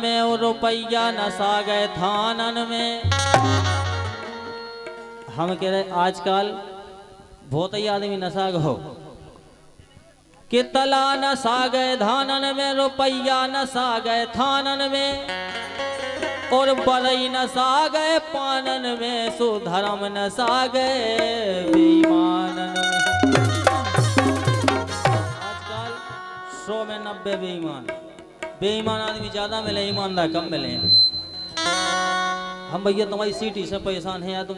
में और रुपया नसा गए थानन में। हम कह रहे आजकल बहुत ही आदमी नशा गो कि तला नशा गए धानन में, रुपया नशा गए थानन में, और बरई नशा गए पानन में, सुधर्म नशा गए बेईमानन में। आजकल 100 में 90 बेईमान। बेईमान आदमी ज्यादा मिले, ईमानदार कम मिले। हम भैया तुम्हारी सीटी से परेशान है या तुम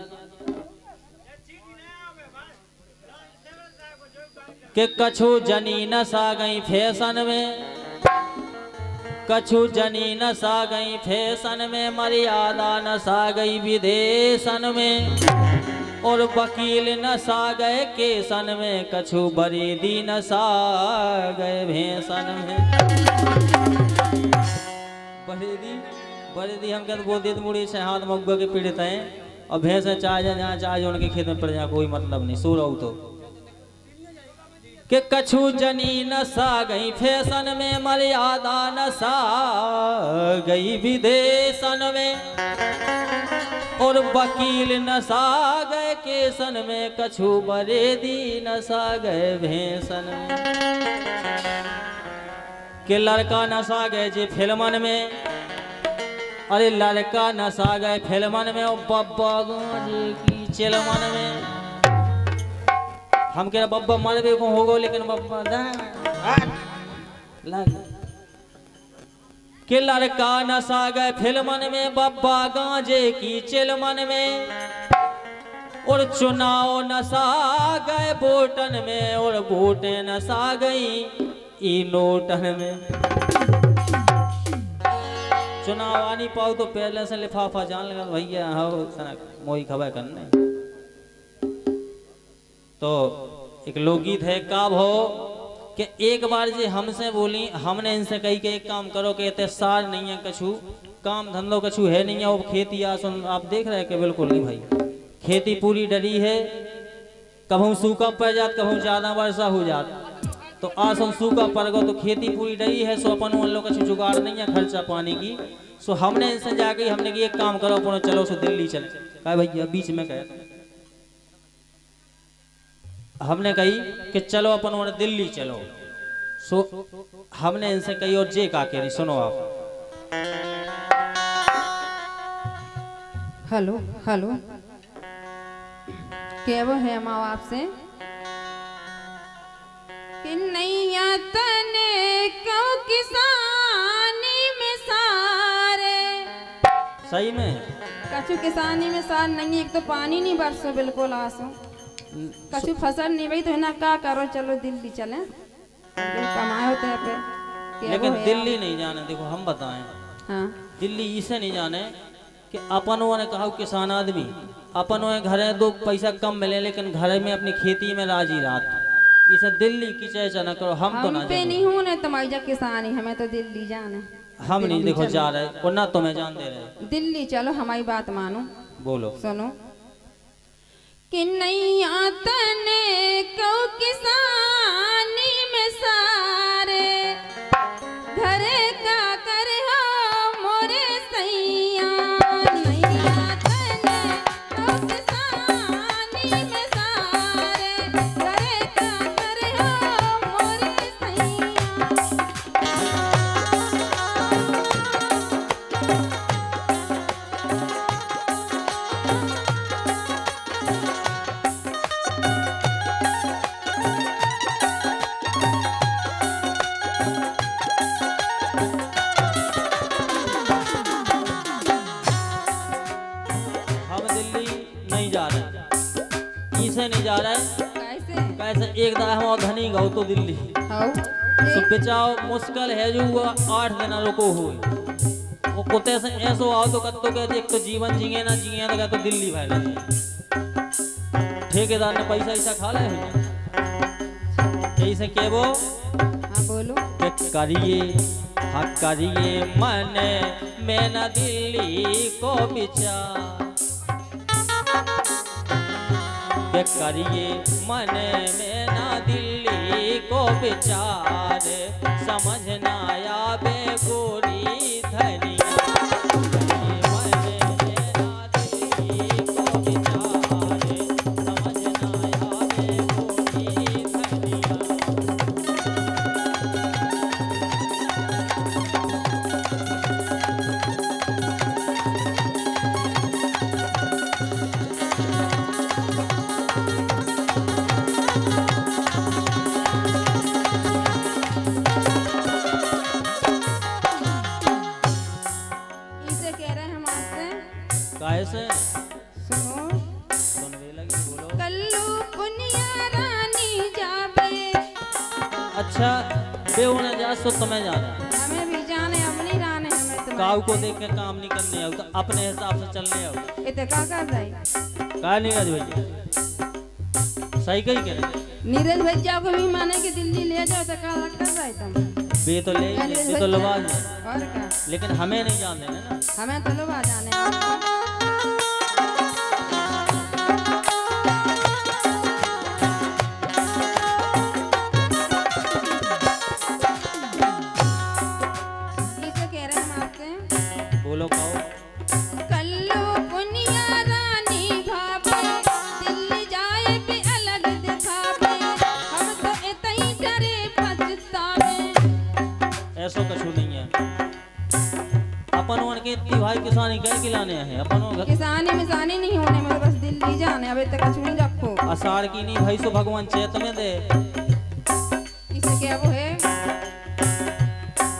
कि कछु जनी नशा गई फैशन में, कछु जनी नशा गई फैशन में, मर्यादा नशा गई विदेशन में, और वकील नशा गए केसन में, कछु बरीदी नशा गए भैंसन में। बरीदी हम कहते बोलते मुड़ी से हाथ मग्गो के पीड़ित हैं, और भैंस चाहे जहाँ चाहे उनके खेत में पड़ जाए, कोई मतलब नहीं। सो रहो तो कि कछु जनी नशा गई फैशन में, मर्यादा नशा गई विदेशन में, और वकील नशा गए केसन में, कछु बरेदी नशा गए भैंसन में। कि लड़का नशा गए जी फिल्मन में, अरे लड़का नशा गए फिल्मन में, और बब्बा की चिलमन में। हम कह रहे बब्बा मरबे को होगो, लेकिन बब्बा कि लड़का नशा गए फिल्मन में, बब्बा गांजे की चिलमन में, और चुनाव नशा गए वोटन में, और वोटे नशा गई ई नोटन में। चुनाव आनी पाओ तो पहले से लिफाफा जान लगा भैया हो मोही खबर करने। तो एक लोकगीत है काब हो कि एक बार जी हमसे बोली, हमने इनसे कही कि एक काम करो, कहते सार नहीं है कछु काम धंधो कछु है नहीं है, वो खेती आसन आप देख रहे हैं कि बिल्कुल नहीं भाई। खेती पूरी डरी है, कभू सूखा पड़ जात, कभू ज्यादा वर्षा हो जात, तो आसन सूखा पड़ गो तो खेती पूरी डरी है। सो अपन उन लोग कछु जुगाड़ नहीं है खर्चा पानी की। सो हमने इनसे जाके हमने कि एक काम करो अपन चलो सो दिल्ली चल। कहा भैया बीच में कहे हमने कही कि चलो अपन और दिल्ली चलो। सो हमने इनसे कही और जे का कह रही सुनो आप। हेलो हेलो क्या वो है माँ आपसे कि नैया तने कौ किसानी में सारे। सही में कछु किसानी में सार नहीं, एक तो पानी नहीं बरसो बिल्कुल आसो, कछु फसल नहीं भाई, तो है ना क्या करो चलो दिल्ली चले कमाए होते हैं पे। लेकिन दिल्ली नहीं जाने, देखो हम बताएं। हाँ दिल्ली इसे नहीं जाने कि अपन ने कहा किसान आदमी अपन घर दो पैसा कम मिले, लेकिन घर में अपनी खेती में राजी रात, इसे दिल्ली की चर्चा न करो। हम तो ना पे नहीं हूँ ना तुम्हारी किसानी, हमें तो दिल्ली जाना। हम नहीं देखो जा रहे और ना तुम्हें जान दे रहे। दिल्ली चलो हमारी बात मानो, बोलो सुनो कि नैया तने कौ किसानी में सारे, घरे का करे हो मोरे सैया। नैया तने कौ किसानी में सारे, घरे का करे हो मोरे सैया। नहीं जा रहा है कैसे एक दादा हम धनी गौ तो दिल्ली तो बचाओ मुश्किल है जो 8 दिन रुको हुए वो कुत्ते से ऐसो आओ तो कत्तो कहते एक तो जीवन जिए ना जिए तो कहते दिल्ली भाई ठेकेदार ने पैसा ऐसा खा ले कैसे के वो बोलो करिए हाँ करिए मन में न दिल्ली को विचार करिए मन में ना दिल्ली को विचार समझ ना आवे गोरी धनी काहे से? सुनो सुनने लगी, बोलो। कल्लू पुनिया रानी जाबे। अच्छा बेहू ने जा सो तुम्हें जाना, हमें भी जाने अपनी राने हमें तो काऊ को देख के काम नहीं करने आओ, तो अपने हिसाब से चलने आओ। इते का कर रही का नीरज भैया सही कही कह रहे? नीरज भैया को भी माने कि दिल्ली ले जाओ तो का कर रही तुम? बे तो ले बे तो लवाज है, और क्या लेकिन हमें नहीं जानते हैं ना। हमें तो लवा जाने। इसे कह रहे हैं हम आपसे, बोलो काऊ। कल्लू पुनिया रानी भावे, दिल्ली जाए पे अलग दिखावे, हम तो इतने ही डरे पछतावे। ऐसो कछु नहीं है, अपन उनके इतनी भाई किसानी कह खिलाने हैं अपन किसानी मिसानी नहीं होने में, बस दिल्ली जाने अभी तक कछु नहीं रखो। असार की नहीं भाई, सो भगवान चेत में दे। इसे क्या वो है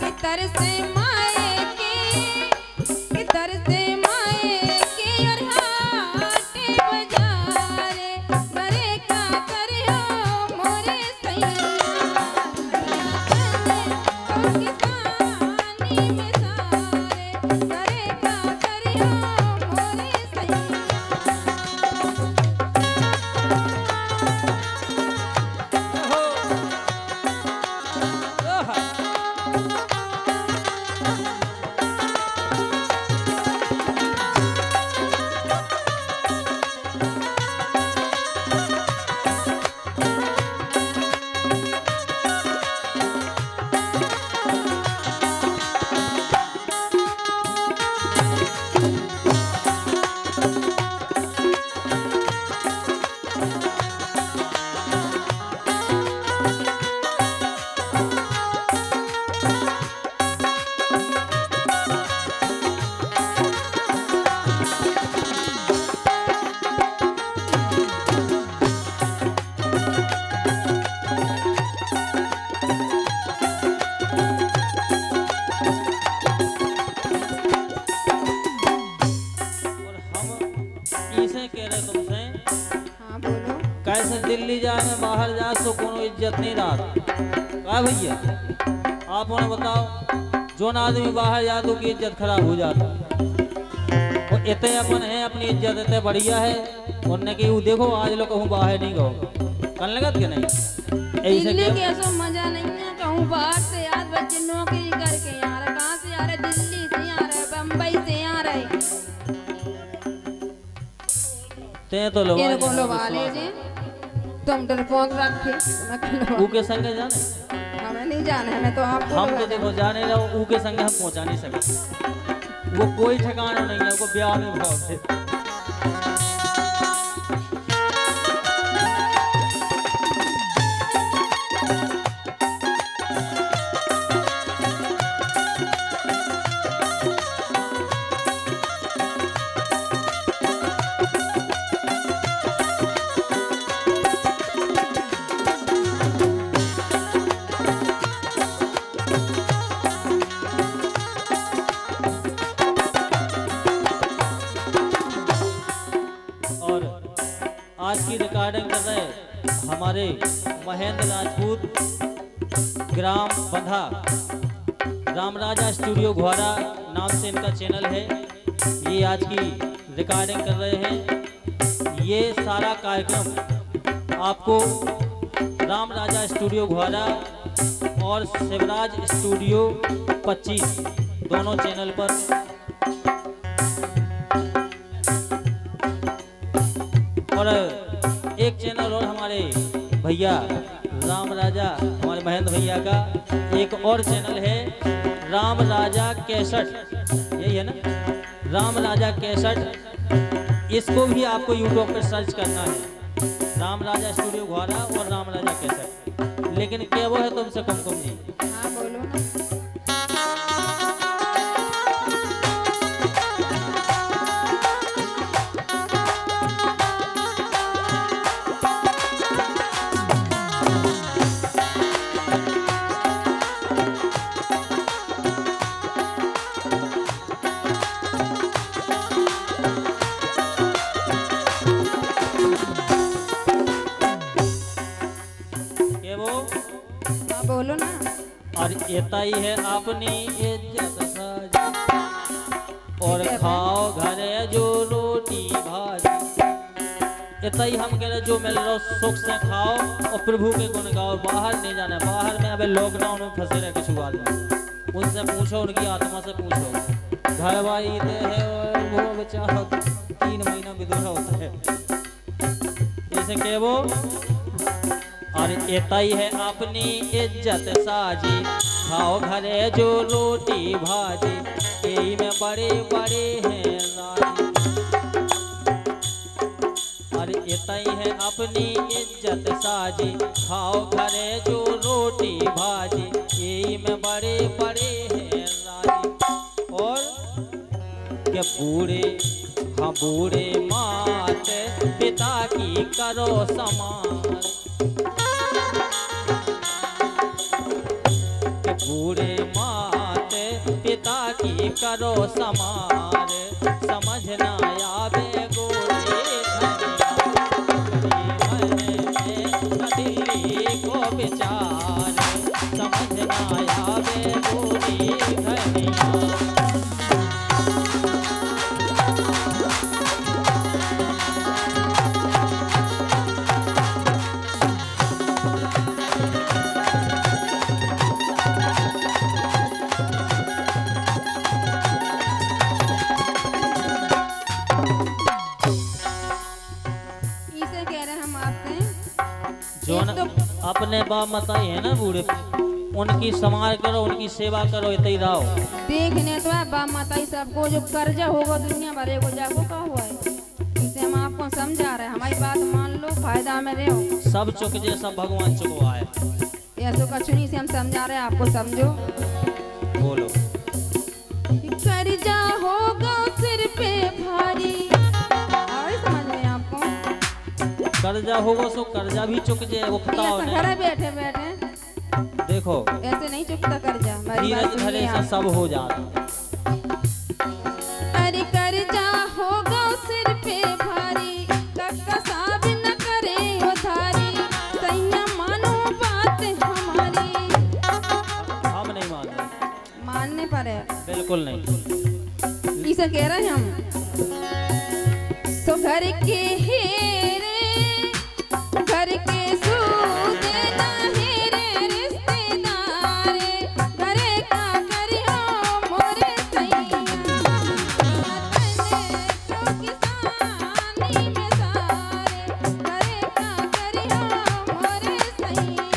कि तरसे माए कि तरसे माए के और हाटे बाजारे, बरे का करे हो मोरे सैया, तो किसानी में सारे, बरे का करे हो मोरे सैया। हाँ बोलो। कैसे दिल्ली जाए में बाहर जा सो कोनो इज्जत नहीं रहा का भैया? आप उन्हें बताओ, जो ना आदमी बाहर जा तो की इज्जत खराब हो जाता। और इतने अपन है, अपनी इज्जत इतने बढ़िया है, उनने की देखो आज लोग कहूँ बाहर नहीं गो कन लगत के नहीं दिल्ली के ऐसा मजा नहीं है, कहूँ बाहर से यार बच्चे नौकरी करके आ रहे, कहाँ से आ रहे? दिल्ली से आ रहे, बम्बई से आ रहे। ते तो लोग इनको लवा लीजिए, तुम डरपोक रखे ऊ के संगे जाने, हमें नहीं जाने, हमें तो आपको हम तो देखो जाने रहो, ऊ के संगे हम पहुंचा नहीं सकते। वो कोई ठिकाना नहीं है, वो ब्याह में भाव से। आज की रिकॉर्डिंग कर रहे हमारे महेंद्र राजपूत, ग्राम बंधा, राम राजा स्टूडियो घोड़ा नाम से इनका चैनल है। ये आज की रिकॉर्डिंग कर रहे हैं। ये सारा कार्यक्रम आपको राम राजा स्टूडियो घोड़ा और शिवराज स्टूडियो 25 दोनों चैनल पर और एक चैनल और हमारे भैया राम राजा, हमारे महेंद्र भैया का एक और चैनल है राम राजा 61, यही है ना, राम राजा 61। इसको भी आपको यूट्यूब पर सर्च करना है, राम राजा स्टूडियो घोड़ा और राम राजा 61। लेकिन क्या वो है तुमसे कुमकुम जी? हाँ बोलो ना। इताई है अपनी इज्जत साजी, और खाओ घरे जो रोटी भाजी। इताई हम कह रहे जो मिल रहा सुख से खाओ और प्रभु के गुण गाओ। बाहर नहीं जाना, बाहर में अबे लॉकडाउन में फंसे रहे कुछ आदमी, उनसे पूछो, उनकी आत्मा से पूछो। घर वाई दे है और वो बेचारा 3 महीना विधवा होता है, जैसे के वो। और इताई है अपनी इज्जत साजी, खाओ घरे जो रोटी भाजी, यही में बड़े बड़े हैं राजी। और इताई है अपनी इज्जत साजी, खाओ घरे जो रोटी भाजी, यही में बड़े बड़े हैं राजी। और के बूढ़े हाँ बूढ़े मात पिता की करो समान, बूढ़े मात पिता की करो समार, समझ ना आवे गोरे दिल्ली को विचार, समझ ना आवे गोरी धनिया। अपने बाप मताई है ना बूढ़े, उनकी संभाल करो, उनकी सेवा करो, इतनी रहो। देखने तो है बाप मताई सबको जो कर्जा होगा दुनिया भरे को जाको का हुआ है, इसे हम आपको समझा रहे हैं, हमारी बात मान लो, फायदा में रहो। सब चुक जे सब भगवान चुकवा है, ऐसो कछुनी से हम समझा रहे हैं, आपको समझो। बोलो। कर्जा होगा सिर पे भारी, समझ में आपको कर्जा होगा सो कर्जा भी चुक जाए, उठता हो घर बैठे बैठे देखो ऐसे नहीं चुकता कर्जा, धीरज धरे से सब हो जाता। अरे कर्जा होगा सिर पे भारी, कक्का साब न करे उधारी, संयम मानो बात हमारी। हम नहीं मानते, मानने पर है बिल्कुल नहीं, इसे कह रहे हैं हम। तो घर के हेरे घर के सूदे ना हेरे रिश्तेदार, घरे का करियो मोरे सैया, तो किसानी में सारे, घरे का करियो मोरे सैया।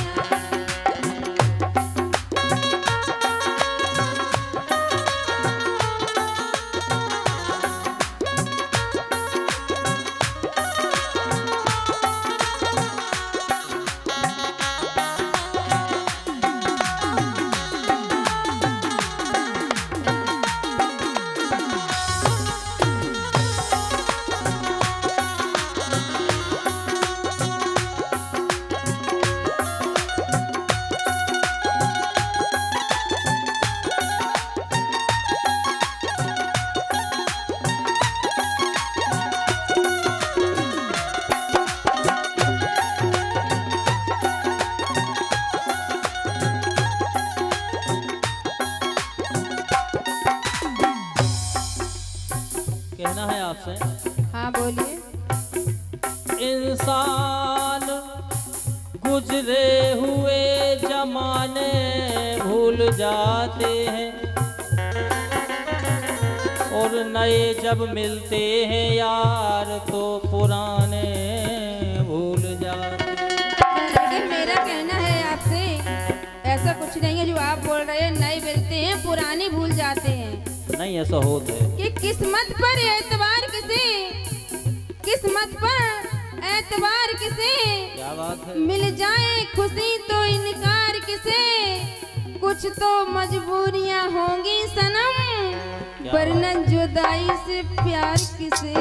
कहना है आपसे। हाँ बोलिए। इंसान गुजरे हुए जमाने भूल जाते हैं, और नए जब मिलते हैं यार तो पुराने भूल जाते हैं। लेकिन मेरा कहना है आपसे, ऐसा कुछ नहीं है जो आप बोल रहे हैं, नए मिलते हैं पुराने भूल जाते हैं। नहीं ऐसा होता है कि किस्मत पर एतबार किसे, किस्मत पर एतबार किसे, क्या बात है। मिल जाए खुशी तो इनकार किसे, कुछ तो मजबूरियां होंगी सनम, वरना जुदाई से प्यार किसे।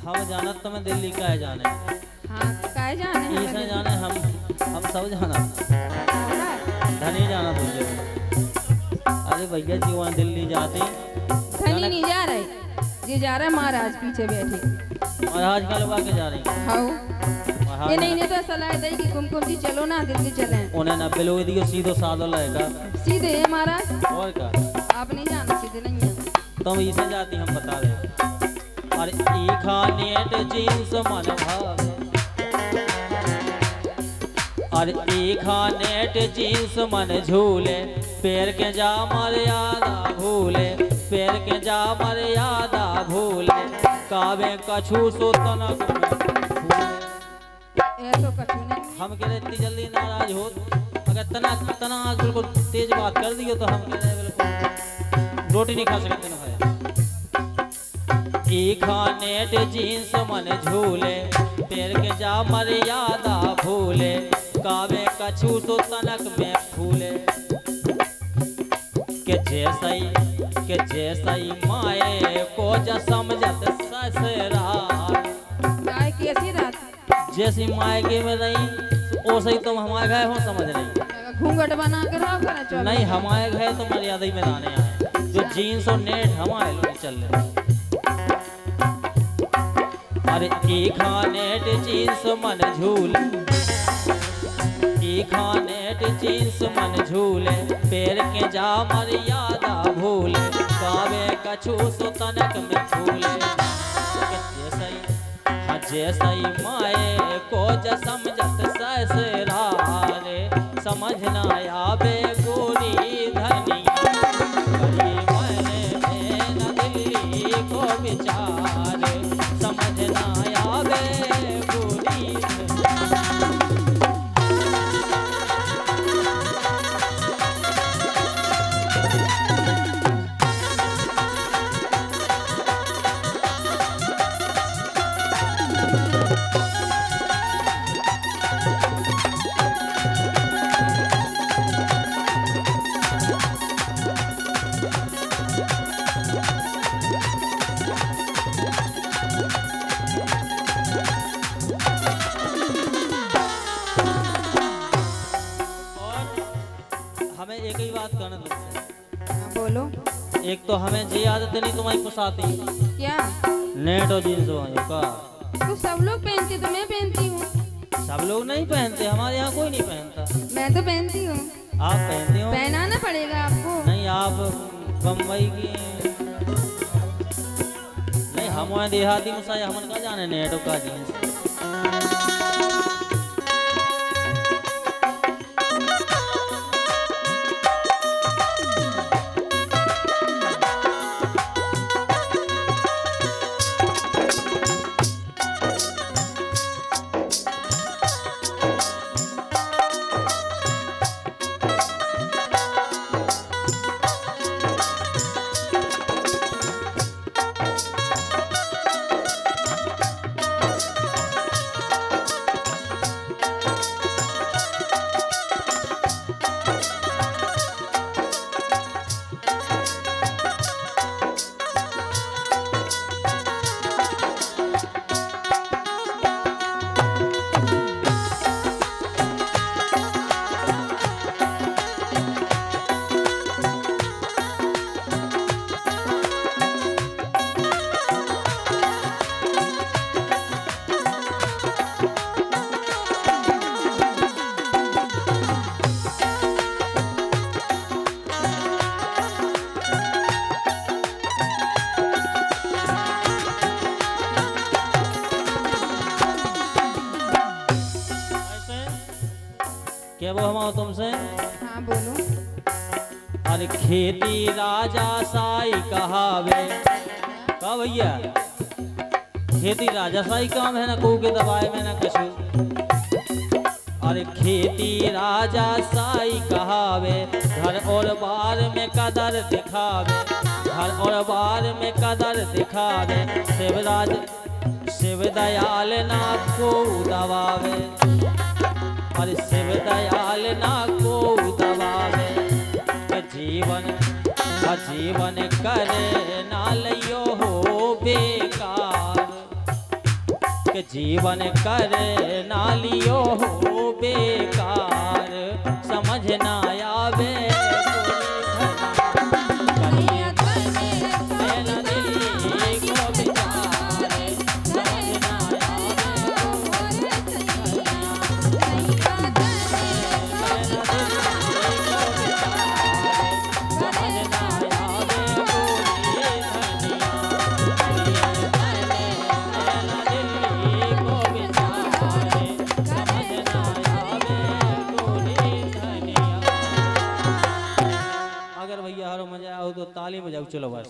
हम जानत तो मैं दिल्ली का है जाने। हाँ काहे जाने इसे जाने हम सब जाना। धनी जाना तुझे। अरे भैया जी वहाँ दिल्ली जाते धनी नहीं जा रहे, ये जा रहा है महाराज पीछे बैठे। महाराज कल के जा रही हैं। हाँ ये नहीं तो सलाह दे कि कुमकुम जी चलो ना दिल्ली चले। उन्हें ना बिलो दियो सीधो साधो लगेगा। सीधे है महाराज। और क्या? आप नहीं जाना, सीधे नहीं है। तुम इसे जाती हम बता रहे। अरे ई खानेट जींस मन भावे। अरे ई खानेट जींस मन झूले, पैर के जा मर्यादा भूले, पैर के जा मर्यादा भूले, कावे कछु सो तनक ऐसो कछु नहीं। हम कह रहे इतनी जल्दी नाराज हो, अगर तना तना बिल्कुल तेज बात कर दियो तो हम कह रहे बिल्कुल रोटी नहीं खा सकते ना भाई। ई खानेट जींस मन झूले, पैर के जा मर्यादा भूले, कावे कछु तो तनक में फूले, के जैसई माए को जा समझत ससुराल। गाय कैसी रात? जैसी मायके में रही ओ सही तुम हमारे गए हो समझ रही। घूंघट बना के रहो कर चलो। नहीं हमारे गए तो मर्यादा ही में रहने आए, जो जीन्स और नेट हमारे लोग चल रहे। अरे ई खानेट जीन्स मन झूले, ई खानेट जीन्स मन झूले, पैर के जा मर्यादा भूले, कावे कछु सो तनक में फूले, जैसई माए को ज समझत ससुरारे, समझ ना आवे गोरी धनिया, बड़ी मन न दिल्ली को विचारे, समझ ना आवे गोरी धनिया। हमें एक ही बात करना तुमसे। हाँ बोलो। एक तो हमें जी आदत नहीं तुम्हारी कुसाती क्या? नेट और जींस का तो सब लोग पहनते तो मैं पहनती हूँ। सब लोग नहीं पहनते, हमारे यहाँ कोई नहीं पहनता। मैं तो पहनती हूँ। आप पहनते हो? पहनाना पड़ेगा आपको। नहीं आप बम्बई की नहीं, हमारे देहाती मुसाया हमन का जाने नेट का जींस। क्या वो हम तुमसे? हाँ बोलो। अरे खेती राजा साई कहावे का भैया, खेती राजा साई काम है ना, को के दबाए में ना कछु। अरे खेती राजा साई कहावे, घर और बार में कदर दिखावे, घर और बार में कदर दिखावे, शिवराज शिव दयाल नाथ को दबावे, अरे शिव दयाल ना को दबावे, जीवन करे ना लियो हो बेकार। कि जीवन कर ना लियो हो बेकार, समझ ना आवे ताली बजाओ, चलो बस।